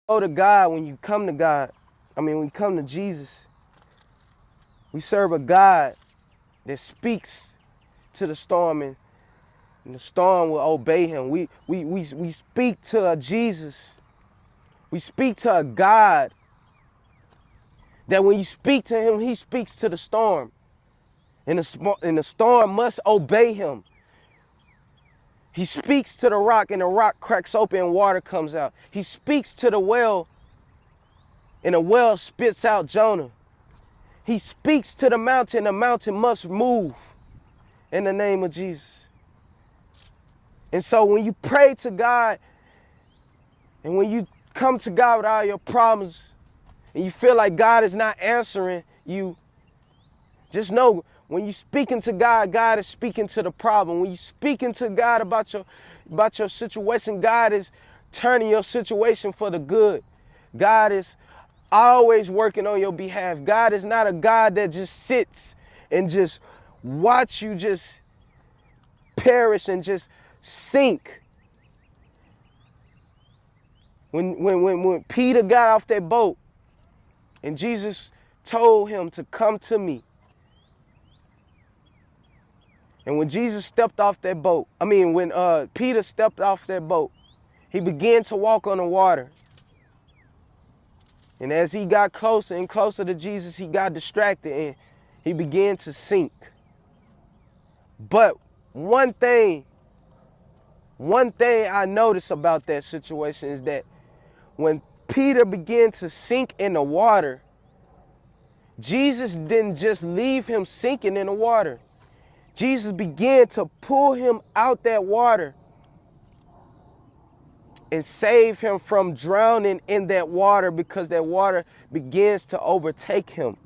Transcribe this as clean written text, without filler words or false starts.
Go to God, when you come to God, when you come to Jesus, we serve a God that speaks to the storm, and the storm will obey him. We speak to a Jesus. We speak to a God that when you speak to him, he speaks to the storm. And the storm must obey him. He speaks to the rock, and the rock cracks open and water comes out. He speaks to the well, and the well spits out Jonah. He speaks to the mountain must move in the name of Jesus. And so when you pray to God, and when you come to God with all your problems, and you feel like God is not answering you, just know when you're speaking to God, God is speaking to the problem. When you're speaking to God about your situation, God is turning your situation for the good. God is always working on your behalf. God is not a God that just sits and just watch you just perish and just sink. When Peter got off that boat and Jesus told him to come to me, and when Jesus stepped off that boat, when Peter stepped off that boat, he began to walk on the water. And as he got closer and closer to Jesus, he got distracted and he began to sink. But one thing I noticed about that situation is that when Peter began to sink in the water, Jesus didn't just leave him sinking in the water. Jesus began to pull him out that water and save him from drowning in that water, because that water begins to overtake him.